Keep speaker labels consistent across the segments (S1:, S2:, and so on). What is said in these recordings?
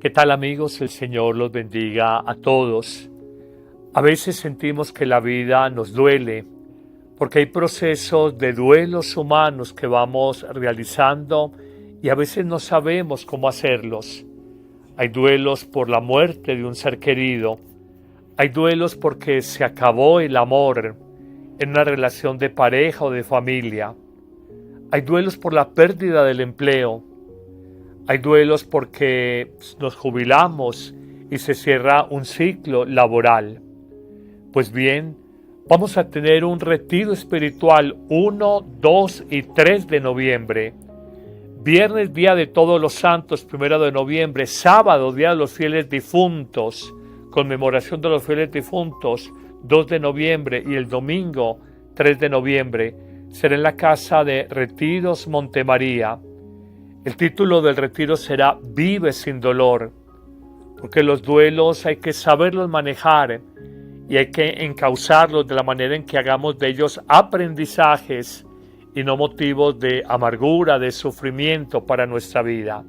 S1: ¿Qué tal, amigos? El Señor los bendiga a todos. A veces sentimos que la vida nos duele porque hay procesos de duelos humanos que vamos realizando y a veces no sabemos cómo hacerlos. Hay duelos por la muerte de un ser querido. Hay duelos porque se acabó el amor en una relación de pareja o de familia. Hay duelos por la pérdida del empleo. Hay duelos porque nos jubilamos y se cierra un ciclo laboral. Pues bien, vamos a tener un retiro espiritual 1, 2 y 3 de noviembre. Viernes, Día de Todos los Santos, 1 de noviembre. Sábado, Día de los Fieles Difuntos, conmemoración de los fieles difuntos, 2 de noviembre. Y el domingo, 3 de noviembre, será en la Casa de Retiros Montemaría. El título del retiro será Vive sin dolor, porque los duelos hay que saberlos manejar y hay que encauzarlos de la manera en que hagamos de ellos aprendizajes y no motivos de amargura, de sufrimiento para nuestra vida.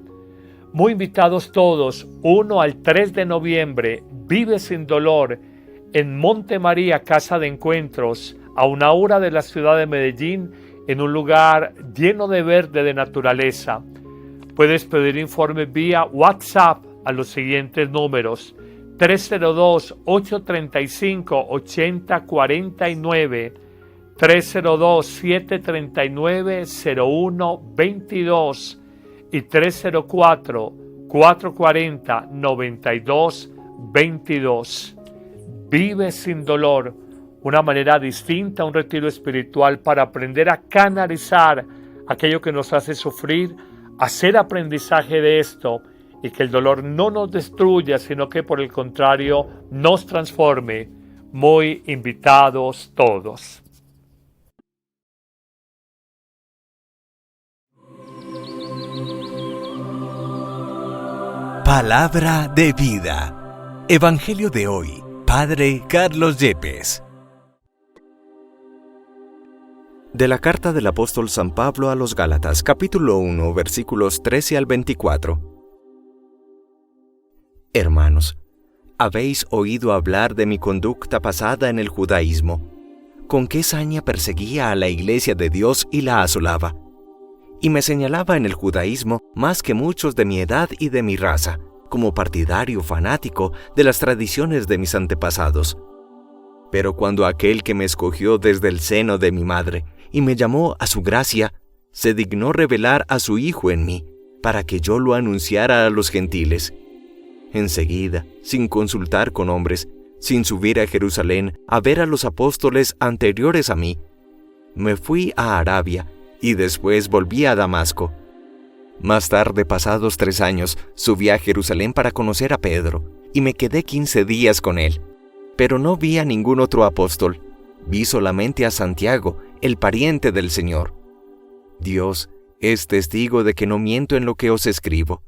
S1: Muy invitados todos, 1 al 3 de noviembre, Vive sin dolor, en Montemaría, Casa de Encuentros, a 1 hora de la ciudad de Medellín, en un lugar lleno de verde, de naturaleza. Puedes pedir informes vía WhatsApp a los siguientes números: 302-835-8049, 302-739-0122 y 304-440-9222. Vive sin dolor, una manera distinta, un retiro espiritual para aprender a canalizar aquello que nos hace sufrir, hacer aprendizaje de esto y que el dolor no nos destruya, sino que por el contrario nos transforme. Muy invitados todos.
S2: Palabra de vida. Evangelio de hoy. Padre Carlos Yepes. De la carta del apóstol San Pablo a los Gálatas, capítulo 1, versículos 13 al 24. Hermanos, habéis oído hablar de mi conducta pasada en el judaísmo, con qué saña perseguía a la iglesia de Dios y la asolaba, y me señalaba en el judaísmo más que muchos de mi edad y de mi raza, como partidario fanático de las tradiciones de mis antepasados. Pero cuando aquel que me escogió desde el seno de mi madre y me llamó a su gracia, se dignó revelar a su Hijo en mí, para que yo lo anunciara a los gentiles. Enseguida, sin consultar con hombres, sin subir a Jerusalén a ver a los apóstoles anteriores a mí, me fui a Arabia y después volví a Damasco. Más tarde, pasados 3 años, subí a Jerusalén para conocer a Pedro, y me quedé 15 días con él. Pero no vi a ningún otro apóstol, vi solamente a Santiago, el pariente del Señor. Dios es testigo de que no miento en lo que os escribo.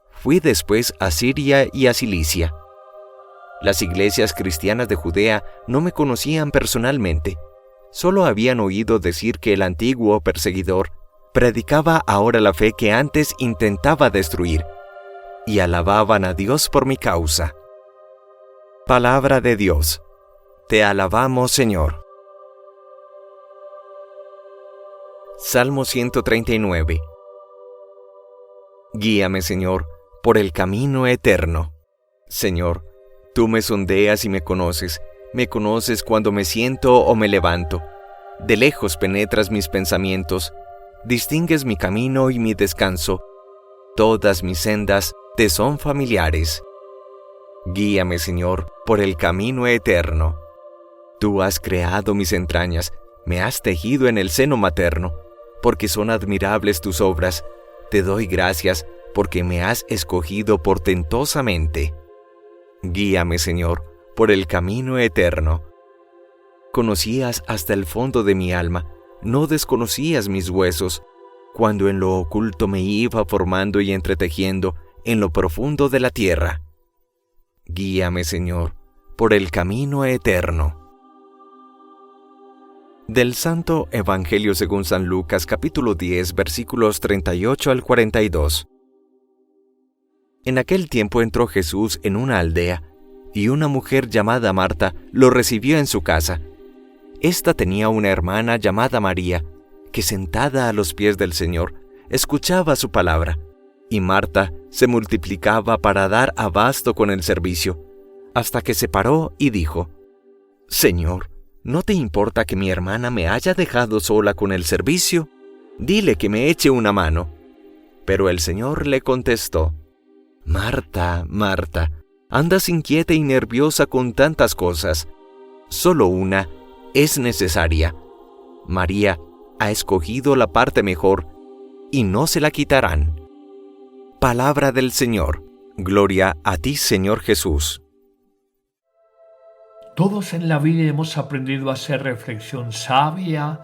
S2: Fui después a Siria y a Cilicia. Las iglesias cristianas de Judea no me conocían personalmente, solo habían oído decir que el antiguo perseguidor predicaba ahora la fe que antes intentaba destruir, y alababan a Dios por mi causa. Palabra de Dios. Te alabamos, Señor. Salmo 139. Guíame, Señor, por el camino eterno. Señor, tú me sondeas y me conoces cuando me siento o me levanto. De lejos penetras mis pensamientos, distingues mi camino y mi descanso. Todas mis sendas te son familiares. Guíame, Señor, por el camino eterno. Tú has creado mis entrañas, me has tejido en el seno materno, porque son admirables tus obras. Te doy gracias, porque me has escogido portentosamente. Guíame, Señor, por el camino eterno. Conocías hasta el fondo de mi alma, no desconocías mis huesos, cuando en lo oculto me iba formando y entretejiendo en lo profundo de la tierra. Guíame, Señor, por el camino eterno. Del Santo Evangelio según San Lucas, capítulo 10, versículos 38 al 42. En aquel tiempo entró Jesús en una aldea, y una mujer llamada Marta lo recibió en su casa. Esta tenía una hermana llamada María, que sentada a los pies del Señor, escuchaba su palabra, y Marta se multiplicaba para dar abasto con el servicio, hasta que se paró y dijo: «Señor, ¿no te importa que mi hermana me haya dejado sola con el servicio? Dile que me eche una mano». Pero el Señor le contestó: «Marta, Marta, andas inquieta y nerviosa con tantas cosas. Solo una es necesaria. María ha escogido la parte mejor, y no se la quitarán». Palabra del Señor. Gloria a ti, Señor Jesús.
S1: Todos en la vida hemos aprendido a hacer reflexión sabia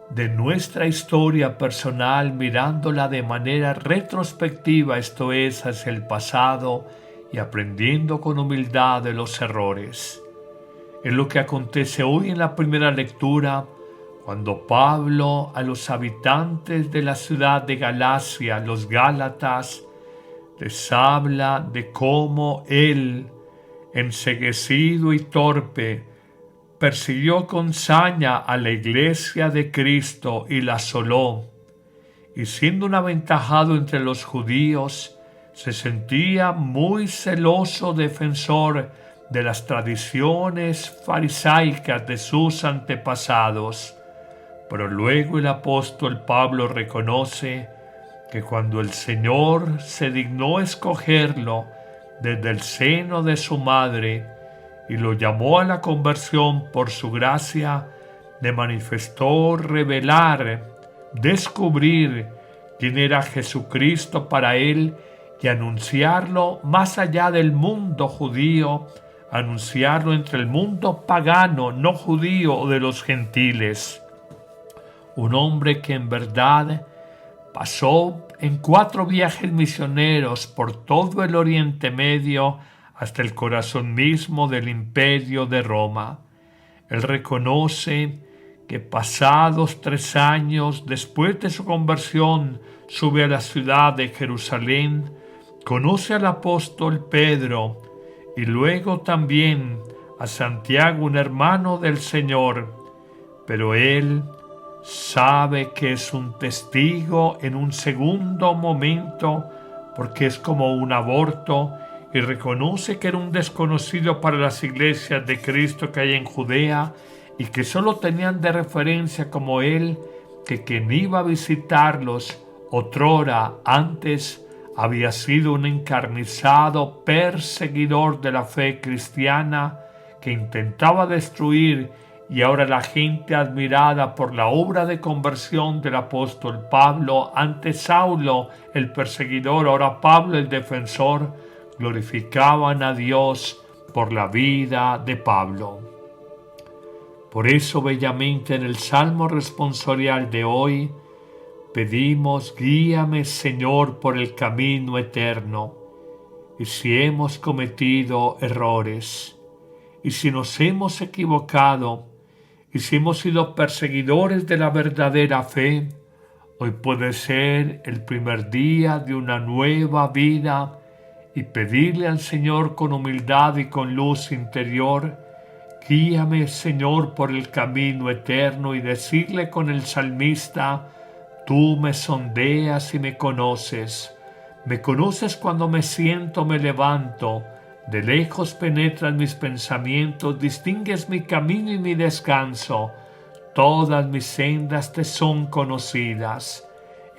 S1: de nuestra historia personal, mirándola de manera retrospectiva, esto es, hacia el pasado, y aprendiendo con humildad de los errores. Es lo que acontece hoy en la primera lectura, cuando Pablo a los habitantes de la ciudad de Galacia, los Gálatas, les habla de cómo él, enceguecido y torpe, persiguió con saña a la iglesia de Cristo y la asoló, y siendo un aventajado entre los judíos, se sentía muy celoso defensor de las tradiciones farisaicas de sus antepasados. Pero luego el apóstol Pablo reconoce que cuando el Señor se dignó escogerlo desde el seno de su madre y lo llamó a la conversión por su gracia, le manifestó revelar, descubrir quién era Jesucristo para él y anunciarlo más allá del mundo judío, anunciarlo entre el mundo pagano, no judío o de los gentiles. Un hombre que en verdad pasó en 4 viajes misioneros por todo el Oriente Medio hasta el corazón mismo del Imperio de Roma. Él reconoce que pasados 3 años después de su conversión sube a la ciudad de Jerusalén, conoce al apóstol Pedro y luego también a Santiago, un hermano del Señor, pero él sabe que es un testigo en un segundo momento porque es como un aborto y reconoce que era un desconocido para las iglesias de Cristo que hay en Judea y que solo tenían de referencia como él que quien iba a visitarlos otrora antes había sido un encarnizado perseguidor de la fe cristiana que intentaba destruir, y ahora la gente admirada por la obra de conversión del apóstol Pablo, antes Saulo el perseguidor, ahora Pablo el defensor, glorificaban a Dios por la vida de Pablo. Por eso bellamente en el Salmo responsorial de hoy pedimos: guíame, Señor, por el camino eterno. Y si hemos cometido errores, y si nos hemos equivocado, y si hemos sido perseguidores de la verdadera fe, hoy puede ser el primer día de una nueva vida y pedirle al Señor con humildad y con luz interior: guíame, Señor, por el camino eterno, y decirle con el salmista: tú me sondeas y me conoces cuando me siento, me levanto, de lejos penetras mis pensamientos, distingues mi camino y mi descanso, todas mis sendas te son conocidas.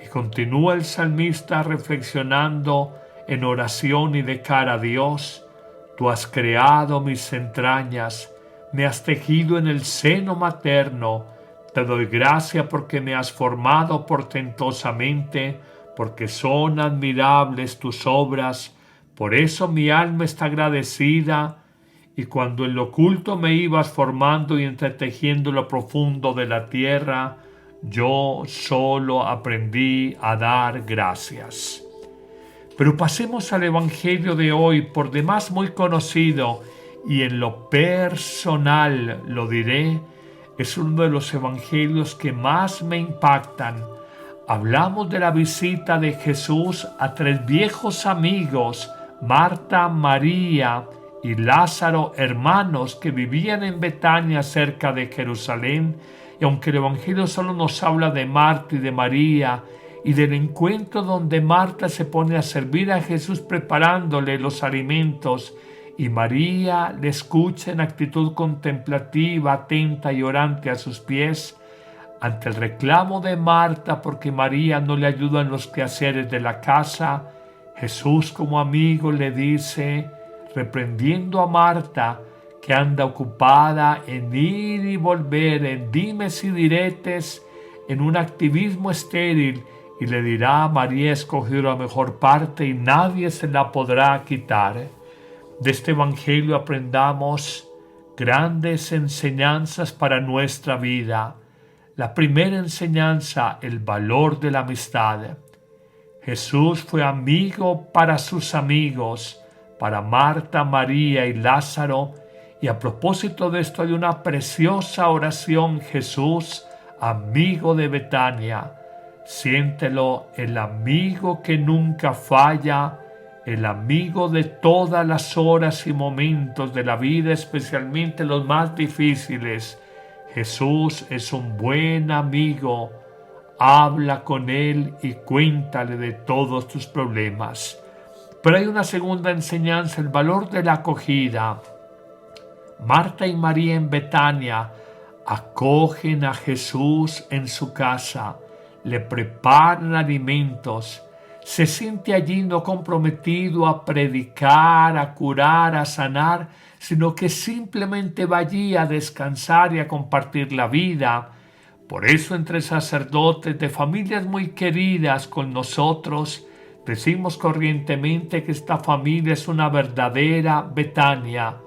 S1: Y continúa el salmista reflexionando en oración y de cara a Dios: tú has creado mis entrañas, me has tejido en el seno materno, te doy gracia porque me has formado portentosamente, porque son admirables tus obras. Por eso mi alma está agradecida, y cuando en lo oculto me ibas formando y entretejiendo lo profundo de la tierra, yo solo aprendí a dar gracias. Pero pasemos al Evangelio de hoy, por demás muy conocido, y en lo personal lo diré, es uno de los evangelios que más me impactan. Hablamos de la visita de Jesús a 3 viejos amigos, Marta, María y Lázaro, hermanos que vivían en Betania cerca de Jerusalén. Y aunque el Evangelio solo nos habla de Marta y de María y del encuentro donde Marta se pone a servir a Jesús preparándole los alimentos y María le escucha en actitud contemplativa, atenta y orante a sus pies, ante el reclamo de Marta porque María no le ayuda en los quehaceres de la casa, Jesús como amigo le dice, reprendiendo a Marta, que anda ocupada en ir y volver, en dimes y diretes, en un activismo estéril, y le dirá, María escogió la mejor parte y nadie se la podrá quitar. De este Evangelio aprendamos grandes enseñanzas para nuestra vida. La primera enseñanza, el valor de la amistad. Jesús fue amigo para sus amigos, para Marta, María y Lázaro, y a propósito de esto hay una preciosa oración, Jesús, amigo de Betania. Siéntelo, el amigo que nunca falla, el amigo de todas las horas y momentos de la vida, especialmente los más difíciles. Jesús es un buen amigo. Habla con él y cuéntale de todos tus problemas. Pero hay una segunda enseñanza, el valor de la acogida. Marta y María en Betania acogen a Jesús en su casa, le preparan alimentos, se siente allí no comprometido a predicar, a curar, a sanar, sino que simplemente va allí a descansar y a compartir la vida. Por eso entre sacerdotes de familias muy queridas con nosotros, decimos corrientemente que esta familia es una verdadera Betania,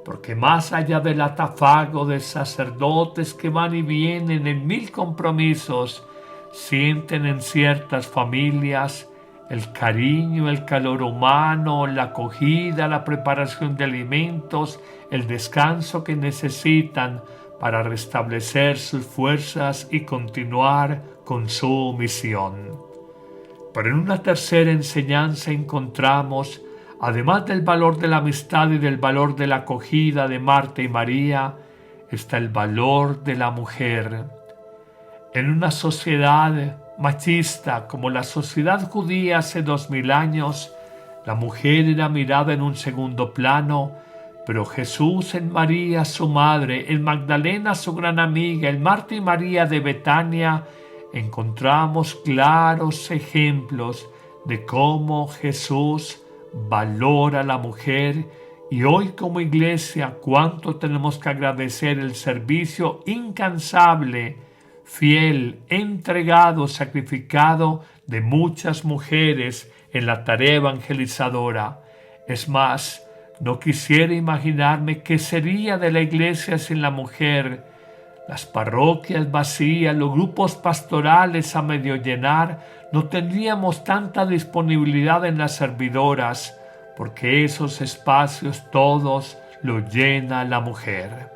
S1: porque más allá del atafago de sacerdotes que van y vienen en 1000 compromisos, sienten en ciertas familias el cariño, el calor humano, la acogida, la preparación de alimentos, el descanso que necesitan para restablecer sus fuerzas y continuar con su misión. Pero en una tercera enseñanza encontramos, además del valor de la amistad y del valor de la acogida de Marta y María, está el valor de la mujer. En una sociedad machista como la sociedad judía hace 2000 años, la mujer era mirada en un segundo plano, pero Jesús en María, su madre, en Magdalena, su gran amiga, en Marta y María de Betania, encontramos claros ejemplos de cómo Jesús valora a la mujer. Y hoy como iglesia, cuánto tenemos que agradecer el servicio incansable, fiel, entregado, sacrificado de muchas mujeres en la tarea evangelizadora. Es más, no quisiera imaginarme qué sería de la iglesia sin la mujer. Las parroquias vacías, los grupos pastorales a medio llenar, no tendríamos tanta disponibilidad en las servidoras, porque esos espacios todos los llena la mujer.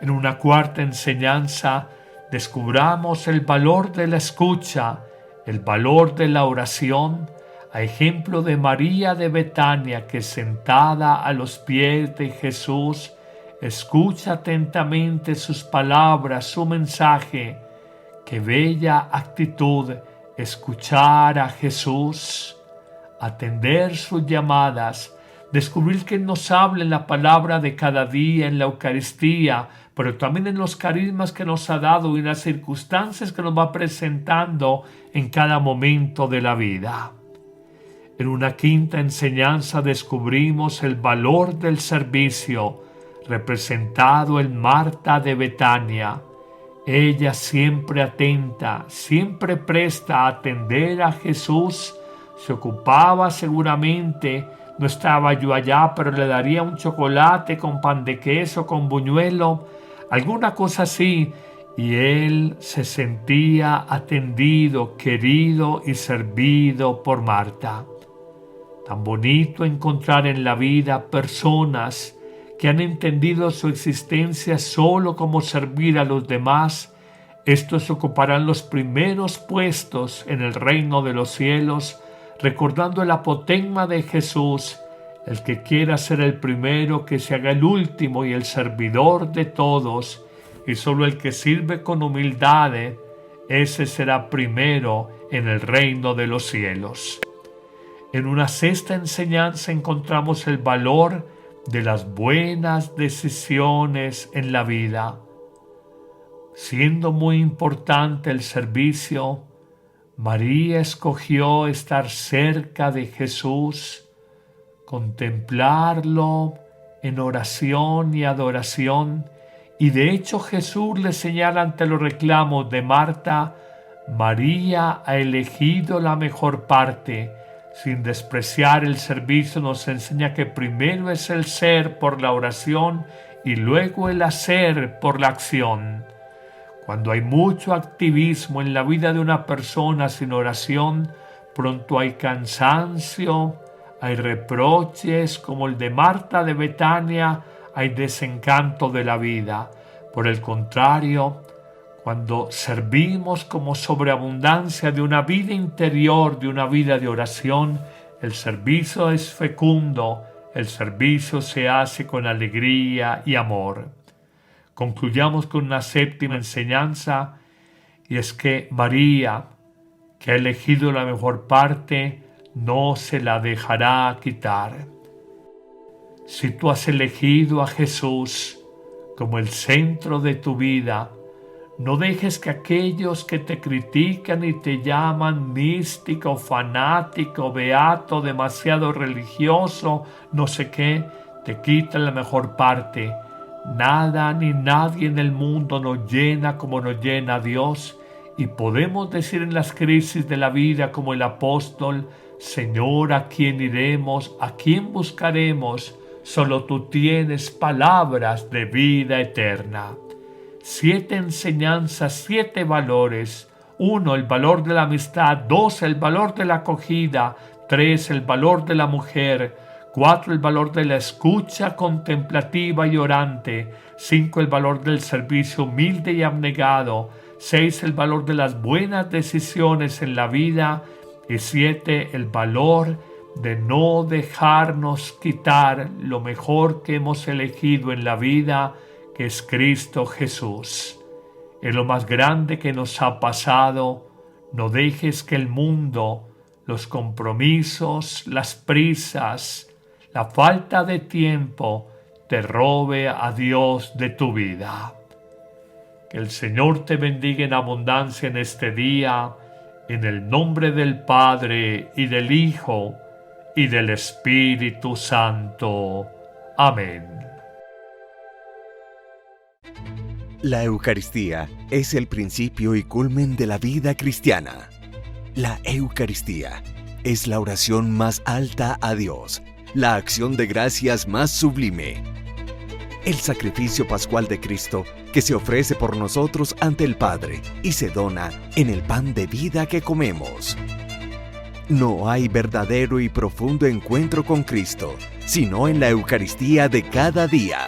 S1: En una cuarta enseñanza, descubramos el valor de la escucha, el valor de la oración, a ejemplo de María de Betania, que sentada a los pies de Jesús, escucha atentamente sus palabras, su mensaje. Qué bella actitud escuchar a Jesús, atender sus llamadas, descubrir que nos habla en la palabra de cada día, en la Eucaristía, pero también en los carismas que nos ha dado y en las circunstancias que nos va presentando en cada momento de la vida. En una quinta enseñanza descubrimos el valor del servicio, representado en Marta de Betania. Ella siempre atenta, siempre presta a atender a Jesús. Se ocupaba seguramente, no estaba yo allá, pero le daría un chocolate con pan de queso, con buñuelo, alguna cosa así, y él se sentía atendido, querido y servido por Marta. Tan bonito encontrar en la vida personas que han entendido su existencia solo como servir a los demás Estos ocuparán los primeros puestos en el reino de los cielos, recordando el apotegma de Jesús: el que quiera ser el primero, que se haga el último y el servidor de todos, y solo el que sirve con humildad, ese será primero en el reino de los cielos. En una sexta enseñanza encontramos el valor de las buenas decisiones en la vida. Siendo muy importante el servicio, María escogió estar cerca de Jesús, contemplarlo en oración y adoración, y de hecho Jesús le señala ante los reclamos de Marta: María ha elegido la mejor parte. Sin despreciar el servicio, nos enseña que primero es el ser por la oración y luego el hacer por la acción. Cuando hay mucho activismo en la vida de una persona sin oración, pronto hay cansancio, hay reproches como el de Marta de Betania, hay desencanto de la vida. Por el contrario, cuando servimos como sobreabundancia de una vida interior, de una vida de oración, el servicio es fecundo, el servicio se hace con alegría y amor. Concluyamos con una séptima enseñanza, y es que María, que ha elegido la mejor parte, no se la dejará quitar. Si tú has elegido a Jesús como el centro de tu vida, no dejes que aquellos que te critican y te llaman místico, fanático, beato, demasiado religioso, no sé qué, te quiten la mejor parte. Nada ni nadie en el mundo nos llena como nos llena Dios, y podemos decir en las crisis de la vida como el apóstol: Señor, ¿a quién iremos? ¿A quién buscaremos? Solo tú tienes palabras de vida eterna. 7 enseñanzas, 7 valores. 1, el valor de la amistad. 2, el valor de la acogida. 3, el valor de la mujer. 4, el valor de la escucha contemplativa y orante. 5, el valor del servicio humilde y abnegado. 6, el valor de las buenas decisiones en la vida. Y 7, el valor de no dejarnos quitar lo mejor que hemos elegido en la vida, que es Cristo Jesús. Es lo más grande que nos ha pasado. No dejes que el mundo, los compromisos, las prisas, la falta de tiempo te robe a Dios de tu vida. Que el Señor te bendiga en abundancia en este día, en el nombre del Padre y del Hijo y del Espíritu Santo. Amén.
S2: La Eucaristía es el principio y culmen de la vida cristiana. La Eucaristía es la oración más alta a Dios, la acción de gracias más sublime, el sacrificio pascual de Cristo que se ofrece por nosotros ante el Padre y se dona en el pan de vida que comemos. No hay verdadero y profundo encuentro con Cristo, sino en la Eucaristía de cada día.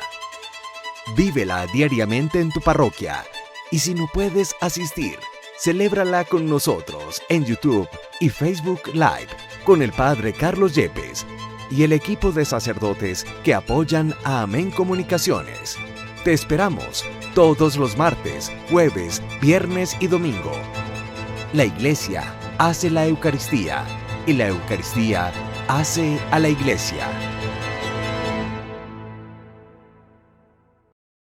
S2: Vívela diariamente en tu parroquia, y si no puedes asistir, celébrala con nosotros en YouTube y Facebook Live con el Padre Carlos Yepes y el equipo de sacerdotes que apoyan a Amén Comunicaciones. Te esperamos todos los martes, jueves, viernes y domingo. La Iglesia hace la Eucaristía y la Eucaristía hace a la Iglesia.